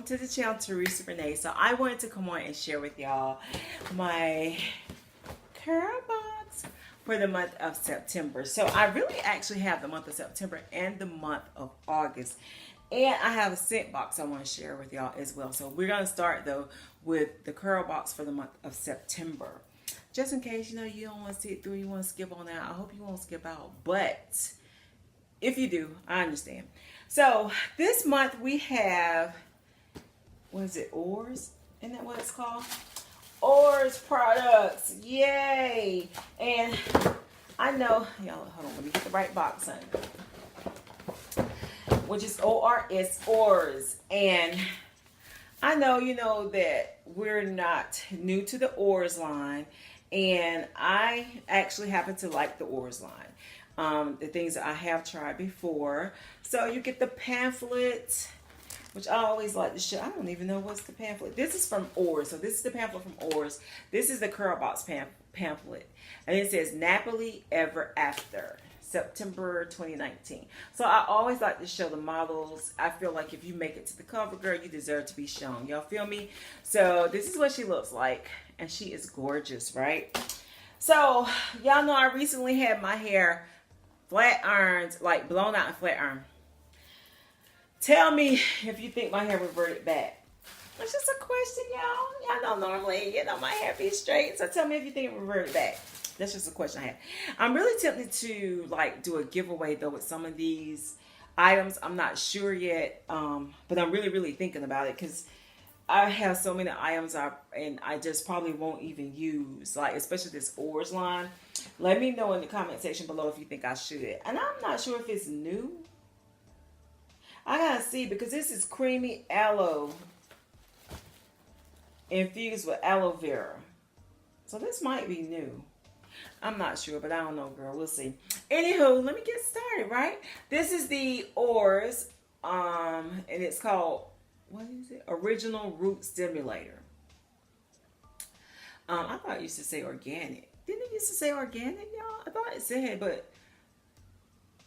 to the channel, Teresa Rene. So I wanted to come on and share with y'all my Curlbox for the month of September. So I really actually have the month of September and the month of August. And I have a Scentbox I want to share with y'all as well. So we're going to start though with the Curlbox for the month of September. Just in case, you know, you don't want to see it through, you want to skip on out. I hope you won't skip out. But if you do, I understand. So this month we have, what is it, Oars? Isn't that what it's called? Oars products. Yay! And I know, y'all, hold on, let me get the right box on. Which is ORS, Oars. And I know, you know, that we're not new to the Oars line. And I actually happen to like the Oars line. The things that I have tried before. So you get the pamphlet, which I always like to show. I don't even know what's the pamphlet. This is from Oars. So this is the pamphlet from Oars. This is the Curlbox pamphlet. And it says Nappily Ever After, September 2019. So I always like to show the models. I feel like if you make it to the cover, girl, you deserve to be shown. Y'all feel me? So this is what she looks like. And she is gorgeous, right? So y'all know I recently had my hair flat ironed, like blown out and flat ironed. Tell me if you think my hair reverted back. It's just a question, y'all. Y'all know normally, you know, my hair be straight. So tell me if you think it reverted back. That's just a question I have. I'm really tempted to like do a giveaway though with some of these items. I'm not sure yet, but I'm really thinking about it because I have so many items and I just probably won't even use, like especially this Oars line. Let me know in the comment section below if you think I should. And I'm not sure if it's new. I gotta see because this is creamy aloe infused with aloe vera. So this might be new. I'm not sure, but I don't know, girl. We'll see. Anywho, let me get started, right? This is the Oars, and it's called, what is it? Original Root Stimulator. I thought it used to say organic. Didn't it used to say organic, y'all? I thought it said, but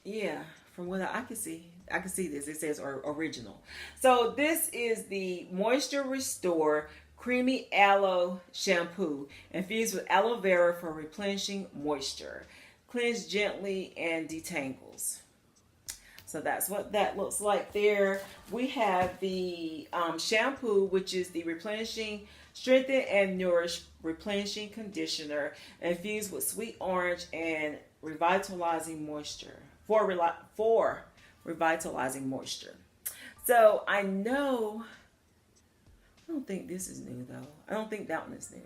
yeah, from what I can see this. It says original. So this is the Moisture Restore Creamy Aloe Shampoo infused with aloe vera for replenishing moisture. Cleanse gently and detangles. So that's what that looks like there. We have the shampoo, which is the replenishing, strengthen and nourish replenishing conditioner infused with sweet orange and revitalizing moisture for revitalizing moisture. So I know, I don't think this is new though. I don't think that one is new.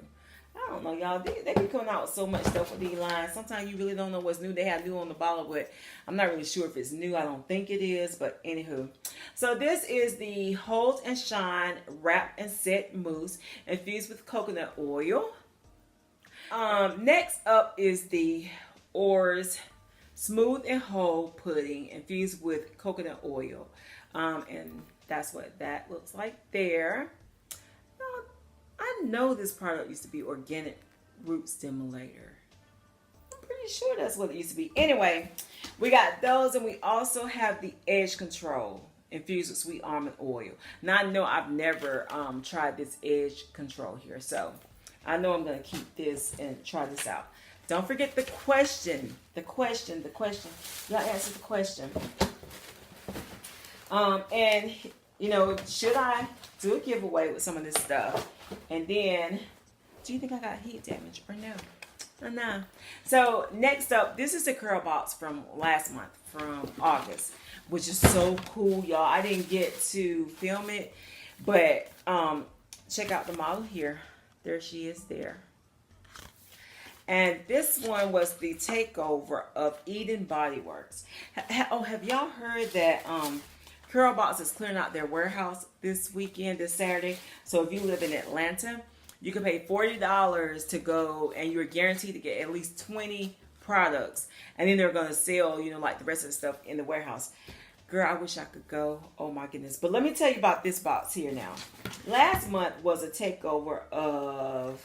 I don't know, y'all. They be coming out with so much stuff with these lines. Sometimes you really don't know what's new. They have new on the bottle, but I'm not really sure if it's new. I don't think it is, but anywho. So this is the Hold and Shine Wrap and Set Mousse infused with coconut oil. Next up is the Oars Smooth and Whole Pudding infused with coconut oil. And that's what that looks like there. I know this product used to be Organic Root Stimulator. I'm pretty sure that's what it used to be. Anyway, we got those, and we also have the Edge Control infused with sweet almond oil. Now I know I've never tried this Edge Control here, so I know I'm going to keep this and try this out. Don't forget the question. The question. Y'all answer the question. And you know, should I do a giveaway with some of this stuff? And then, do you think I got heat damage or no? No. So next up, this is the Curlbox from last month, from August, which is so cool, y'all. I didn't get to film it, but check out the model here. There she is there. And this one was the takeover of Eden Body Works. Oh, have y'all heard that Curlbox is clearing out their warehouse this weekend, this Saturday? So if you live in Atlanta, you can pay $40 to go, and you're guaranteed to get at least 20 products. And then they're going to sell, you know, like the rest of the stuff in the warehouse. Girl, I wish I could go. Oh my goodness. But let me tell you about this box here now. Last month was a takeover of,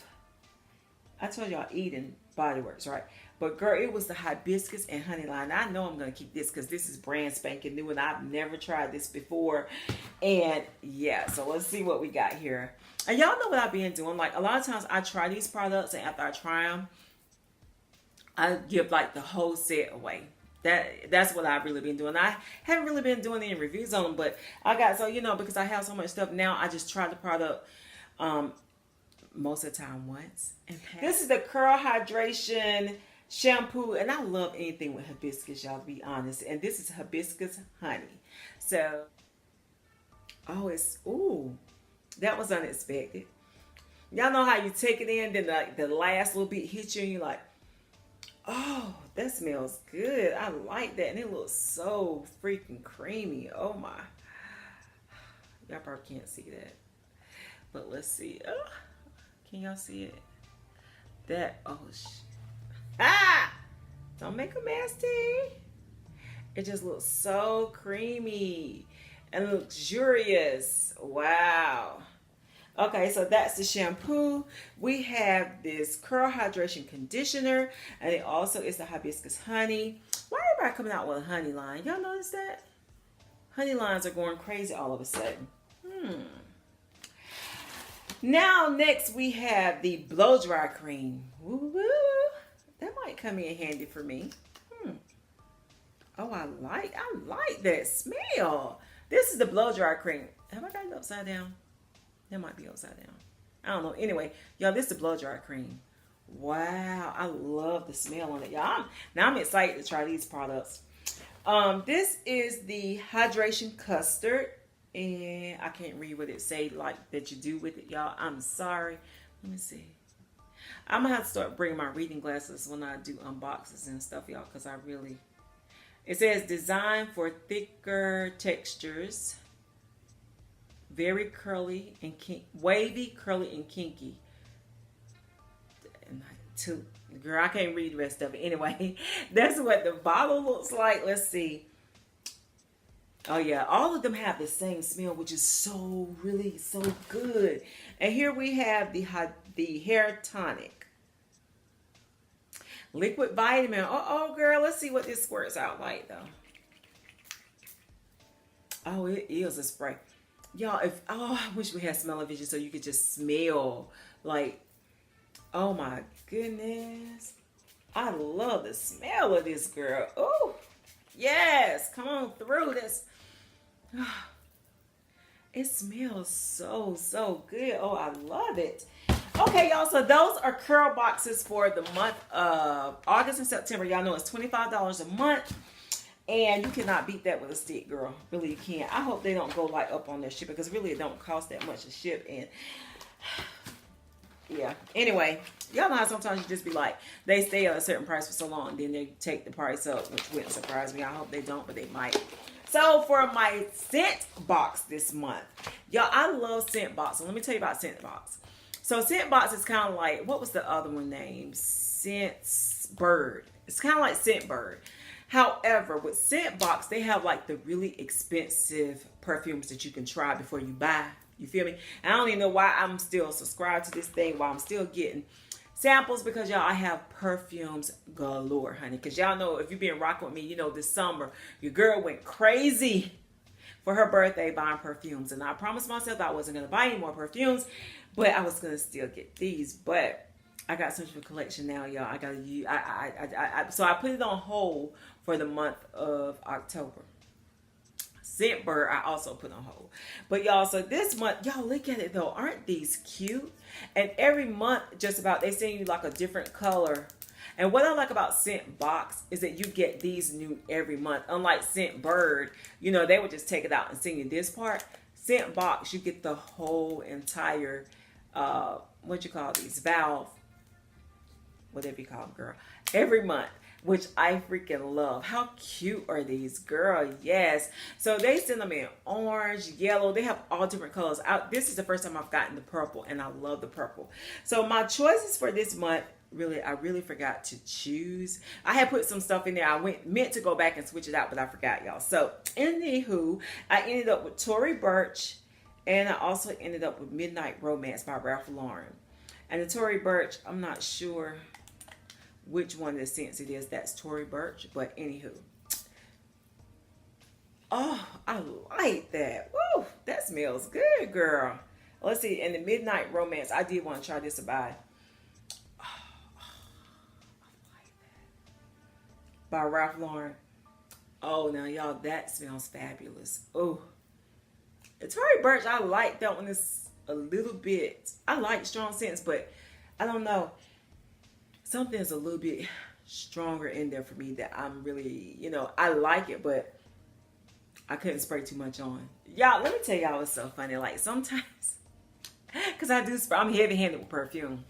I told y'all Eden Body Works, right? But girl, it was the hibiscus and honey line. I know I'm gonna keep this because this is brand spanking new and I've never tried this before. And yeah, so let's see what we got here. And y'all know what I've been doing. Like a lot of times I try these products and after I try them, I give like the whole set away. That's what I've really been doing. I haven't really been doing any reviews on them, but I got, so you know, because I have so much stuff now, I just try the product most of the time once. And this is the Curl Hydration Shampoo, and I love anything with hibiscus, y'all, to be honest. And this is hibiscus honey. So, oh, it's, ooh, that was unexpected. Y'all know how you take it in, then like the last little bit hits you, and you're like, oh, that smells good. I like that, and it looks so freaking creamy. Oh my, y'all probably can't see that, but let's see. Oh, can y'all see it? That, oh, ah! Don't make a mess, T. It just looks so creamy and luxurious. Wow. Okay, so that's the shampoo. We have this Curl Hydration Conditioner, and it also is the hibiscus honey. Why everybody coming out with a honey line? Y'all notice that? Honey lines are going crazy all of a sudden. Now, next we have the blow dry cream. Woo-woo. That might come in handy for me. Oh, I like that smell. This is the blow dry cream. Have I got it upside down? That might be upside down. I don't know. Anyway, y'all, this is the blow dry cream. Wow, I love the smell on it, y'all. Now I'm excited to try these products. This is the Hydration Custard. And I can't read what it say like that you do with it, y'all. I'm sorry. Let me see. I'm gonna have to start bringing my reading glasses when I do unboxes and stuff, y'all, because I really, it says designed for thicker textures, very curly and wavy, curly, and kinky. And girl, I can't read the rest of it. Anyway, that's what the bottle looks like. Let's see. Oh yeah, all of them have the same smell, which is so good. And here we have the hair tonic, liquid vitamin. Oh girl, let's see what this squirts out like though. Oh, it is a spray, y'all. I wish we had smell-o-vision so you could just smell like. Oh my goodness, I love the smell of this, girl. Oh yes, come on through this. It smells so good. Oh, I love it. Okay, y'all, so those are curl boxes for the month of August and September. Y'all know it's $25 a month, and you cannot beat that with a stick, girl. Really, you can't. I hope they don't go like up on their shipping, because really it don't cost that much to ship. And yeah, anyway, y'all know how sometimes you just be like, they stay at a certain price for so long, then they take the price up, which wouldn't surprise me. I hope they don't, but they might. So for my scent box this month, y'all, I love Scentbox. So let me tell you about Scentbox. So Scentbox is kind of like, what was the other one named? Scentbird. It's kind of like Scentbird. However, with Scentbox, they have like the really expensive perfumes that you can try before you buy. You feel me? And I don't even know why I'm still subscribed to this thing, why I'm still getting samples, because y'all, I have perfumes galore, honey. Because y'all know, if you've been rocking with me, you know this summer your girl went crazy for her birthday buying perfumes, and I promised myself I wasn't going to buy any more perfumes, but I was going to still get these. But I got such a collection now, y'all. I got to use. So I put it on hold for the month of October. Scentbird I also put on hold. But y'all, so this month, y'all, look at it though. Aren't these cute? And every month, just about, they send you like a different color. And what I like about Scentbox is that you get these new every month. Unlike Scentbird, you know, they would just take it out and send you this part. Scentbox, you get the whole entire, what you call these, valve, whatever you call them, girl, every month, which I freaking love. How cute are these, girl? Yes. So they send them in orange, yellow. They have all different colors. This is the first time I've gotten the purple, and I love the purple. So my choices for this month, I really forgot to choose. I had put some stuff in there. I meant to go back and switch it out, but I forgot, y'all. So anywho, I ended up with Tory Burch, and I also ended up with Midnight Romance by Ralph Lauren. And the Tory Burch, I'm not sure which one of the scents it is. That's Tory Burch. But anywho. Oh, I like that. Woo, that smells good, girl. Let's see. And the Midnight Romance, I did want to try this to buy. Oh, I like that. By Ralph Lauren. Oh, now y'all, that smells fabulous. Oh, the Tory Burch, I like that one. It's a little bit. I like strong scents, but I don't know. Something's a little bit stronger in there for me that I'm really, you know, I like it, but I couldn't spray too much on. Y'all, let me tell y'all what's so funny. Like sometimes, because I do spray, I'm heavy-handed with perfume.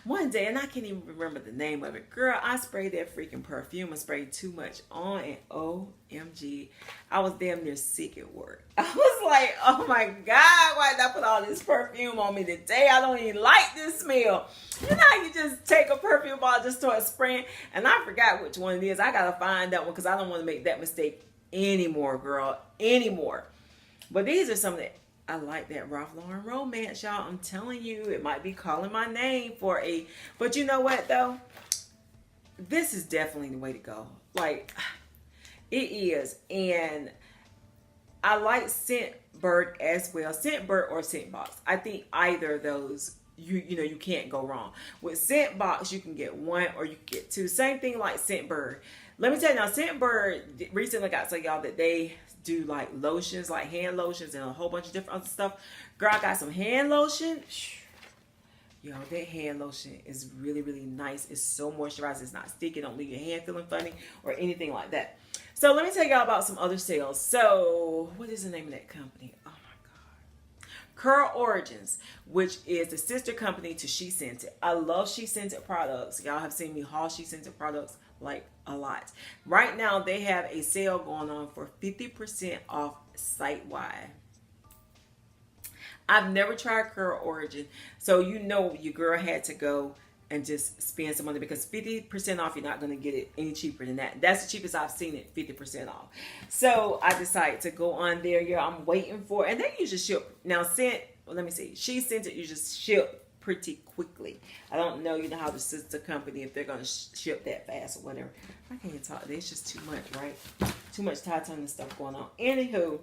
One day, and I can't even remember the name of it. Girl, I sprayed that freaking perfume and sprayed too much on, and OMG, I was damn near sick at work. I was like, oh my God, why did I put all this perfume on me today? I don't even like this smell. You know how you just take a perfume bottle, just start spraying, and I forgot which one it is. I gotta find that one because I don't want to make that mistake anymore, girl, anymore. But these are some that I like. That Ralph Lauren Romance, y'all. I'm telling you, it might be calling my name for a, but you know what though? This is definitely the way to go. Like, it is. And I like Scentbird as well. Scentbird or Scentbox. I think either of those, you know, you can't go wrong. With Scentbox, you can get one or you can get two. Same thing like Scentbird. Let me tell you now, Scentbird recently got to y'all that they do like lotions, like hand lotions and a whole bunch of different other stuff. Girl, I got some hand lotion. Yo, that hand lotion is really, really nice. It's so moisturized. It's not sticky. Don't leave your hand feeling funny or anything like that. So let me tell y'all about some other sales. So what is the name of that company? Oh my God. Curl Origins, which is the sister company to She Scented. I love She Scented products. Y'all have seen me haul She Scented products like a lot. Right now they have a sale going on for 50% off site-wide. I've never tried Curl Origin, so you know your girl had to go and just spend some money because 50% off, you're not going to get it any cheaper than that. That's the cheapest I've seen it, 50% off. So I decided to go on there. Yeah, I'm waiting for, and they usually ship. Now, let me see. She Scented usually ship pretty quickly. I don't know, you know how the sister company, if they're going to ship that fast or whatever. I can't even talk. It's just too much, right? Too much titanium stuff going on. Anywho,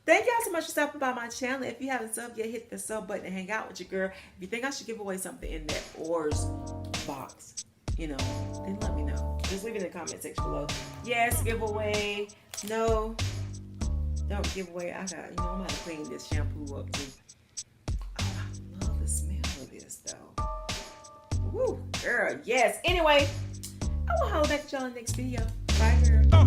thank y'all so much for stopping by my channel. If you haven't subbed yet, hit the sub button and hang out with your girl. If you think I should give away something in that Oars box, you know, then let me know. Just leave it in the comment section below. Yes, giveaway. No, don't give away. I got, you know, I'm going to clean this shampoo up too. Woo, girl, yes. Anyway, I will holler back at y'all in the next video. Bye, girl.